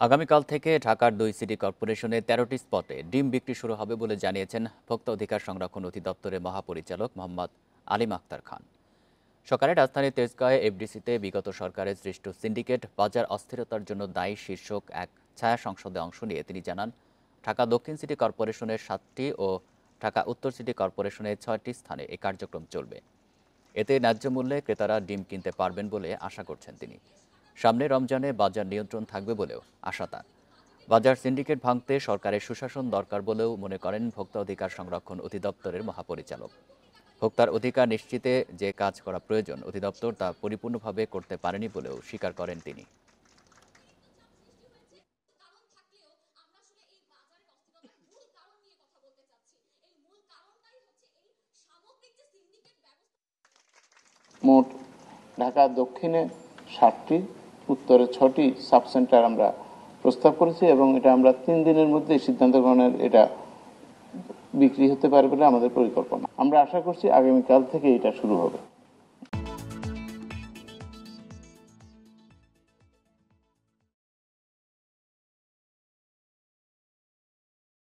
আগামীকাল থেকে ঢাকার ২ সিটি কর্পোরেশনে ১৩টি স্পটে ডিম বিক্রি শুরু হবে বলে জানিয়েছেন ভোক্তা অধিকার সংরক্ষণ অধিদপ্তরের মহাপরিচালক মোহাম্মদ আলিম আক্তার খান। সকালে রাজধানীর তেজগাঁয়ে এফডিসিতে বিগত সরকারের সৃষ্ট সিন্ডিকেট বাজার অস্থিরতার জন্য দায়ী শীর্ষক এক ছায়া সংসদে অংশ নিয়ে তিনি জানান, ঢাকা দক্ষিণ সিটি কর্পোরেশনের ৭টি ও ঢাকা উত্তর সিটি কর্পোরেশনের ৬টি স্থানে এই কার্যক্রম চলবে। এতে ন্যায্য মূল্যে ক্রেতারা ডিম কিনতে পারবেন বলে আশা করছেন তিনি। সামনে রমজানে বাজার নিয়ন্ত্রণ থাকবে বলেও আশা তার। বাজার সিন্ডিকেট ভাঙতে সরকারের সুশাসন দরকার বলেও মনে করেন ভোক্তা অধিকার সংরক্ষণ অধিদপ্তরের মহাপরিচালক। ভোক্তার অধিকার নিশ্চিতে যে কাজ করা প্রয়োজন অধিদপ্তর তা পরিপূর্ণভাবে করতে পারেনি বলেও স্বীকার করেন তিনি। মোট ঢাকা দক্ষিণে 7টি, উত্তরে 6টি সাব সেন্টার আমরা প্রস্তাব করেছি এবং এটা আমরা 3 দিনের মধ্যে সিদ্ধান্ত গ্রহণের এটা বিক্রি হতে পারে বলে আমাদের পরিকল্পনা। আমরা আশা করছি আগামীকাল থেকে এটা শুরু হবে।